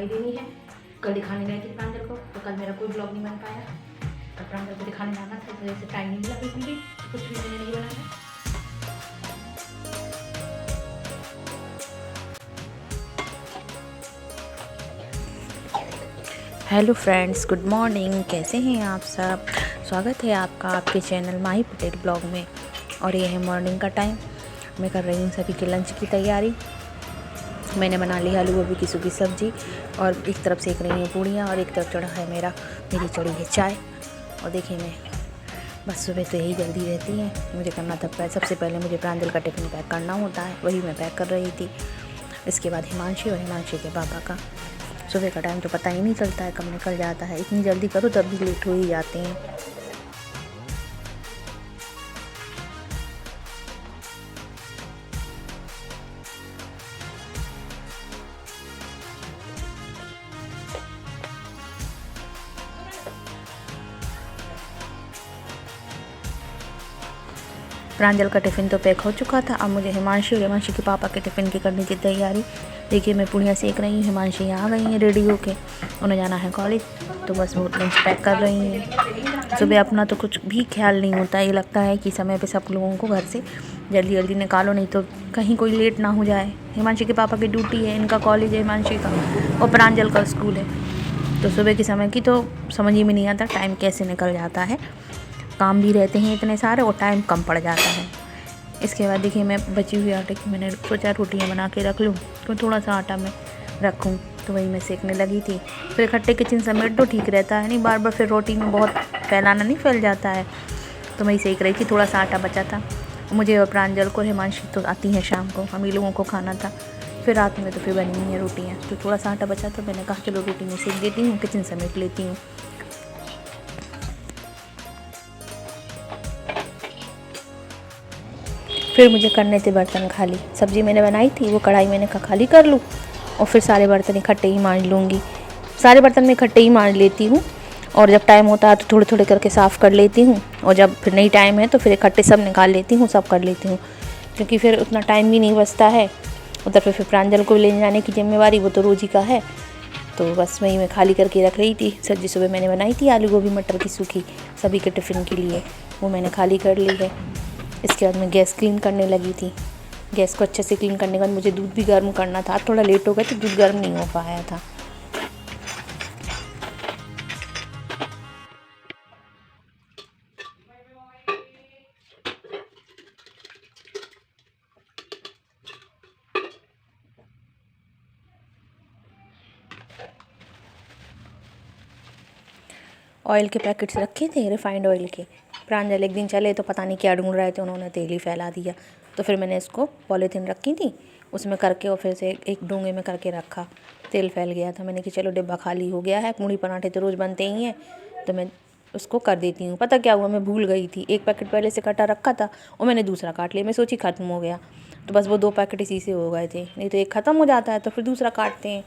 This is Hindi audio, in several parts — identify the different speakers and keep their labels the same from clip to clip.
Speaker 1: दवाई देनी है। कल दिखाने गए थे प्रांजल को, तो कल मेरा कोई ब्लॉग नहीं बन पाया। और प्रांजल को दिखाने जाना था, इस वजह से टाइम नहीं मिला बिल्कुल भी, कुछ भी मैंने नहीं बनाया।
Speaker 2: Hello friends, good morning. कैसे हैं आप सब? स्वागत है आपका आपके चैनल माही पटेल ब्लॉग में। और ये है मॉर्निंग का टाइम। मैं कर रही हूँ सभी के लंच की तैयारी। मैंने बना ली आलू गोभी की सूखी सब्जी, और एक तरफ सेक रही हूँ पूड़ियाँ, और एक तरफ चढ़ा है मेरी चढ़ी है चाय। और देखिए, मैं बस सुबह तो यही जल्दी रहती है। मुझे करना था सबसे पहले मुझे प्रांजल का टिफ़िन पैक करना होता है, वही मैं पैक कर रही थी। इसके बाद हिमांशी और हिमांशी के पापा का। सुबह का टाइम तो पता ही नहीं चलता है कब निकल जाता है। इतनी जल्दी करो तब भी लेट हो ही जाते हैं। प्रांजल का टिफ़िन तो पैक हो चुका था। अब मुझे हिमांशी और हिमांशी के पापा के टिफ़िन की करने की तैयारी। देखिए, मैं पूड़ियाँ सेक रही हूँ। हिमांशी आ गई हैं रेडी होके, उन्हें जाना है कॉलेज, तो बस वो लंच पैक कर रही हैं। सुबह अपना तो कुछ भी ख्याल नहीं होता, ये लगता है कि समय पे सब लोगों को घर से जल्दी जल्दी निकालो, नहीं तो कहीं कोई लेट ना हो जाए। हिमांशी के पापा की ड्यूटी है, इनका कॉलेज है हिमांशी का, और प्रांजल का स्कूल है। तो सुबह के समय की तो समझ ही में नहीं आता टाइम कैसे निकल जाता है। काम भी रहते हैं इतने सारे और टाइम कम पड़ जाता है। इसके बाद देखिए, मैं बची हुई आटे की मैंने सोचा रोटियां बना के रख लूँ, तो थोड़ा सा आटा मैं रखूँ, तो वही मैं सेकने लगी थी। फिर इकट्ठे किचन समेट तो ठीक रहता है, नहीं बार बार फिर रोटी में बहुत फैलाना नहीं फैल जाता है। तो मैं सेक रही थी, थोड़ा सा आटा बचा था। मुझे और प्रांजल को, हिमांशी तो आती हैं शाम को, हम ही लोगों को खाना था। फिर रात में तो फिर बनी हुई है रोटियाँ, तो थोड़ा सा आटा बचा, तो मैंने कहा चलो रोटी में सेक देती हूँ, किचन समेट लेती हूँ। फिर मुझे करने थे बर्तन खाली। सब्ज़ी मैंने बनाई थी, वो कढ़ाई मैंने कहा खाली कर लूँ, और फिर सारे बर्तन इकट्ठे ही मांज लूँगी। सारे बर्तन मैं इकट्ठे ही मांज लेती हूँ, और जब टाइम होता है तो थोड़े थोड़े करके साफ़ कर लेती हूँ, और जब फिर नहीं टाइम है तो फिर इकट्ठे सब निकाल लेती हूँ, सब कर लेती हूँ, क्योंकि फिर उतना टाइम भी नहीं बचता है। उधर फिर प्रांजल को ले जाने की जिम्मेवारी वो तो रोज़ ही का है। तो बस वही मैं खाली करके रख रही थी। सब्ज़ी सुबह मैंने बनाई थी आलू गोभी मटर की सूखी, सभी के टिफ़िन के लिए, वो मैंने खाली कर ली है। इसके बाद मैं गैस क्लीन करने लगी थी। गैस को अच्छे से क्लीन करने के बाद मुझे दूध भी गर्म करना था। थोड़ा लेट हो गया तो दूध गर्म नहीं हो पाया था। ऑयल के पैकेट्स रखे थे, रिफाइंड ऑयल के। प्रांजल एक दिन चले तो पता नहीं क्या ढूंढ रहे थे, उन्होंने तेल ही फैला दिया। तो फिर मैंने इसको पॉलीथीन रखी थी उसमें करके, और फिर से एक डोंगे में करके रखा। तेल फैल गया था, मैंने कि चलो डिब्बा खाली हो गया है, पूड़ी पराठे तो रोज़ बनते ही हैं, तो मैं उसको कर देती हूँ। पता क्या हुआ, मैं भूल गई थी। एक पैकेट पहले से कटा रखा था और मैंने दूसरा काट लिया। मैं सोची ख़त्म हो गया, तो बस वो 2 पैकेट इसी से हो गए थे। नहीं तो एक ख़त्म हो जाता है तो फिर दूसरा काटते हैं।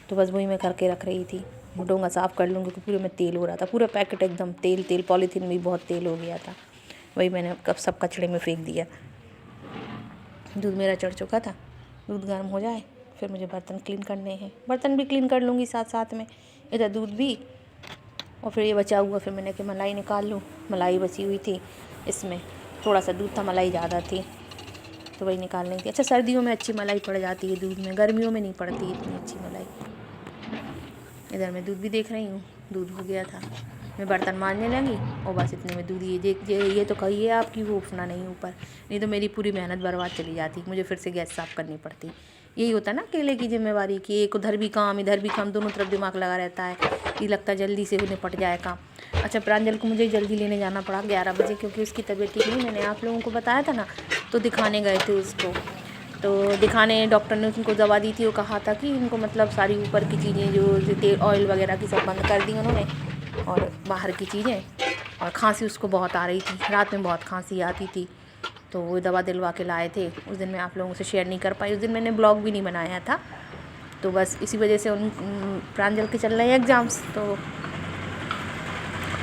Speaker 2: तो बस वही मैं करके रख रही थी। डोंगा साफ़ कर लूँगी, क्योंकि पूरे में तेल हो रहा था, पूरा पैकेट एकदम तेल तेल, पॉलीथीन में भी बहुत तेल हो गया था। वही मैंने सब कचड़े में फेंक दिया। दूध मेरा चढ़ चुका था, दूध गर्म हो जाए फिर मुझे बर्तन क्लीन करने हैं। बर्तन भी क्लीन कर लूँगी साथ साथ में, इधर दूध भी। और फिर ये बचा हुआ, फिर मैंने कि मलाई निकाल लूँ। मलाई बची हुई थी, इसमें थोड़ा सा दूध था, मलाई ज़्यादा थी, तो वही निकालनी थी। अच्छा, सर्दियों में अच्छी मलाई पड़ जाती है दूध में, गर्मियों में नहीं पड़ती इतनी अच्छी मलाई। इधर मैं दूध भी देख रही हूँ, दूध हो गया था। मैं बर्तन मांजने लगी और बस इतने में दूध, ये तो कहिए आपकी वो उफना नहीं ऊपर, नहीं तो मेरी पूरी मेहनत बर्बाद चली जाती। मुझे फिर से गैस साफ़ करनी पड़ती। यही होता है ना अकेले की जिम्मेवारी, कि एक उधर भी काम इधर भी काम, दोनों तरफ दिमाग लगा रहता है। ये लगता है जल्दी से निपट जाए काम। अच्छा, प्रांजल को मुझे जल्दी लेने जाना पड़ा 11 बजे, क्योंकि उसकी तबीयत ठीक नहीं। मैंने आप लोगों को बताया था ना, तो दिखाने गए थे उसको। तो दिखाने डॉक्टर ने उनको दवा दी थी, वो कहा था कि इनको मतलब सारी ऊपर की चीज़ें जो तेल ऑयल वगैरह की सब बंद कर दी उन्होंने, और बाहर की चीज़ें। और खांसी उसको बहुत आ रही थी, रात में बहुत खांसी आती थी, तो वो दवा दिलवा के लाए थे। उस दिन मैं आप लोगों से शेयर नहीं कर पाई, उस दिन मैंने ब्लॉग भी नहीं बनाया था। तो बस इसी वजह से उन प्रांजल के चल रहे हैं एग्ज़ाम्स, तो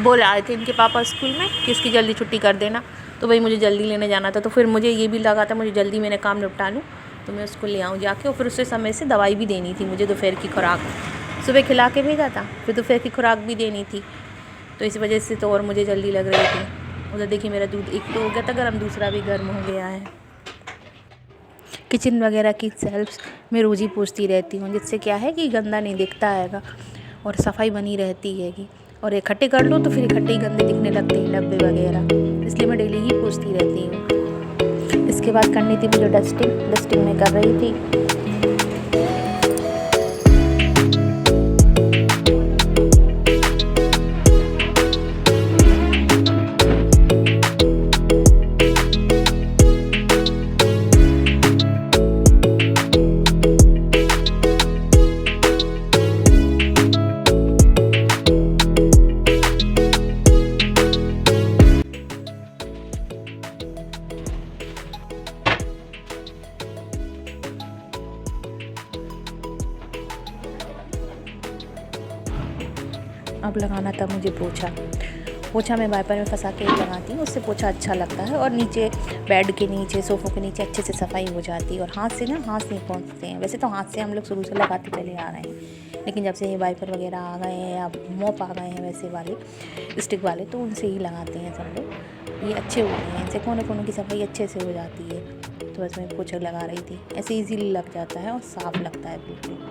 Speaker 2: बोल आए थे इनके पापा स्कूल में कि इसकी जल्दी छुट्टी कर देना। तो भाई मुझे जल्दी लेने जाना था, तो फिर मुझे ये भी लगा था मुझे जल्दी मैंने काम निपटा लूँ, तो मैं उसको ले आऊँ जाके। और फिर उससे समय से दवाई भी देनी थी मुझे, दोपहर की खुराक। सुबह खिला के भेजा था, फिर दोपहर की खुराक भी देनी थी, तो इस वजह से तो और मुझे जल्दी लग रही थी। उधर देखिए मेरा दूध एक तो हो गया था गर्म, दूसरा भी गर्म हो गया है। किचन वगैरह की सेल्फ्स मैं रोज़ ही पोंछती रहती हूँ, जिससे क्या है कि गंदा नहीं दिखता हैगा और सफाई बनी रहती हैगी। और इकट्ठे कर लो तो फिर इकट्ठे ही गंदे दिखने लगते हैं डब्बे वगैरह, इसलिए मैं डेली ही पोंछती रहती हूँ। इसके बाद करनी थी मुझे डस्टिंग मैं कर रही थी। अब लगाना था मुझे पोछा मैं वाइपर में फंसा के लगाती हूँ, उससे पोछा अच्छा लगता है और नीचे बेड के नीचे सोफ़ों के नीचे अच्छे से सफाई हो जाती है। और हाथ से ना हाथ नहीं पहुँचते हैं, वैसे तो हाथ से हम लोग शुरू से लगाते चले आ रहे हैं, लेकिन जब से ये वाइपर वगैरह आ गए हैं या मोप आ गए हैं वैसे वाले स्टिक वाले, तो उनसे ही लगाते हैं सब लोग। ये अच्छे होते हैं, इनसे कोने कोने की सफाई अच्छे से हो जाती है। तो बस मैं पोछा लगा रही थी, ऐसे ईजीली लग जाता है और साफ़ लगता है बिल्कुल।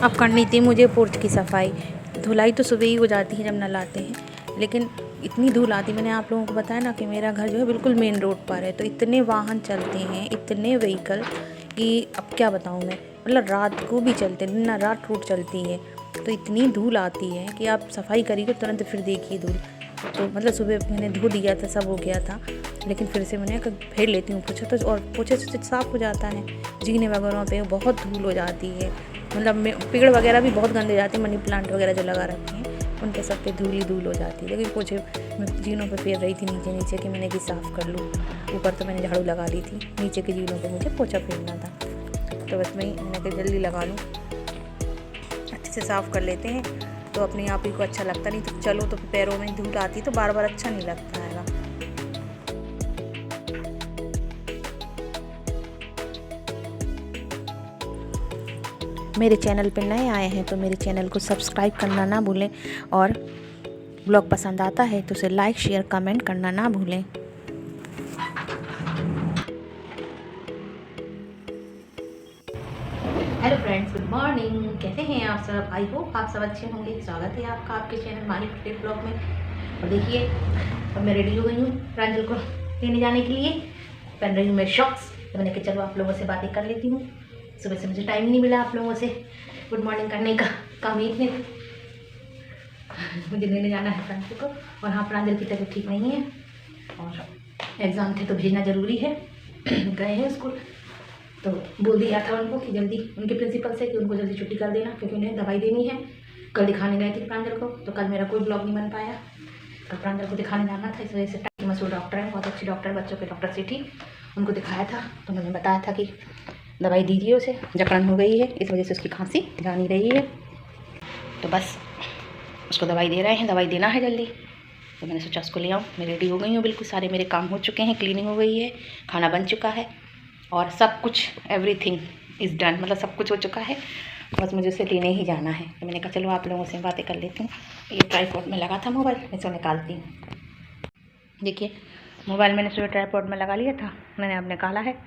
Speaker 2: अब करनी थी मुझे पोर्च की सफाई। धुलाई तो सुबह ही हो जाती है जब नहलाते हैं, लेकिन इतनी धूल आती, मैंने आप लोगों को बताया ना कि मेरा घर जो है बिल्कुल मेन रोड पर है, तो इतने वाहन चलते हैं, इतने व्हीकल कि अब क्या बताऊँ मैं। मतलब रात को भी चलते हैं, दिन ना रात रोड चलती है, तो इतनी धूल आती है कि आप सफाई करिए तुरंत फिर देखिए धूल। तो मतलब सुबह मैंने धो दिया था, सब हो गया था, लेकिन फिर से मैंने फेर लेती हूँ पोछा, तो और पोछे से साफ़ हो जाता है। जीने वगैरह पे बहुत धूल हो जाती है, मतलब पेड़ वगैरह भी बहुत गंदे जाते हैं, मनी प्लांट वगैरह जो लगा रखे हैं उन पे सब पे धूल ही धूल हो जाती है। लेकिन पोछे मैं जीनों पे फेर रही थी नीचे नीचे कि मैंने कि साफ़ कर लूँ। ऊपर तो मैंने झाड़ू लगा ली थी, नीचे के जीनों पे मुझे पोछा फेरना था, तो बस मैंने कि जल्दी लगा लूँ, अच्छे से साफ़ कर लेते हैं तो अपने आप ही को अच्छा लगता। नहीं तो चलो तो पैरों में धूल आती तो बार बार अच्छा नहीं लगता है। मेरे चैनल पे नए आए हैं तो मेरे चैनल को सब्सक्राइब करना ना भूलें, और ब्लॉग पसंद आता है तो उसे लाइक शेयर कमेंट करना ना भूलें।
Speaker 1: Hello friends, good morning. कैसे हैं आप सब? आई होप आप सब अच्छे होंगे। स्वागत है आपका आपके चैनल माही क्रिएट ब्लॉग में। और देखिए अब मैं रेडी हो गई हूँ प्रांजल को लेने जाने के लिए। पहन रही हूँ मैं शॉक्स, तो मैंने कहा चलो आप लोगों से बातें कर लेती हूँ। सुबह से मुझे टाइम नहीं मिला आप लोगों से गुड मॉर्निंग करने का, काम ही इतने मुझे लेने जाना है प्रांजल को। और हाँ, प्रांजल की तबीयत ठीक नहीं है और एग्ज़ाम थे तो भेजना ज़रूरी है। गए हैं स्कूल, तो बोल दिया था उनको कि जल्दी, उनके प्रिंसिपल से कि उनको जल्दी छुट्टी कर देना, क्योंकि उन्हें दवाई देनी है। कल दिखाने गए थे प्रांजल को, तो कल मेरा कोई ब्लॉग नहीं बन पाया। कल प्रांजल को दिखाने जाना था, इस वजह से मशहूर डॉक्टर है, बहुत अच्छी डॉक्टर, बच्चों के डॉक्टर सिटी, उनको दिखाया था। तो मैंने बताया था कि दवाई दीजिए उसे, जकड़न हो गई है, इस वजह से उसकी खांसी जा नहीं रही है, तो बस उसको दवाई दे रहे हैं, दवाई देना है जल्दी। तो मैंने सोचा उसको ले आऊँ। मैं रेडी हो गई हूँ, बिल्कुल सारे मेरे काम हो चुके हैं, क्लीनिंग हो गई है, खाना बन चुका है और सब कुछ एवरीथिंग इज़ डन, मतलब सब कुछ हो चुका है, बस मुझे उसे लेने ही जाना है। तो मैंने कहा चलो आप लोगों से बातें कर लेती हूँ। ये ट्राईपॉड में लगा था मोबाइल, मैं इसको निकालती हूँ। देखिए मोबाइल मैंने सुबह ट्राईपॉड में लगा लिया था, मैंने अब निकाला है।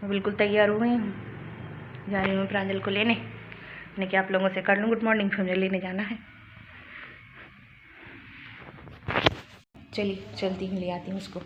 Speaker 1: मैं बिल्कुल तैयार हो गई हूँ, जा रही हूँ प्रांजल को लेने। मैंने क्या आप लोगों से कर लूँ गुड मॉर्निंग, फिर मुझे लेने जाना है। चलिए चलती हूँ, ले आती हूँ उसको।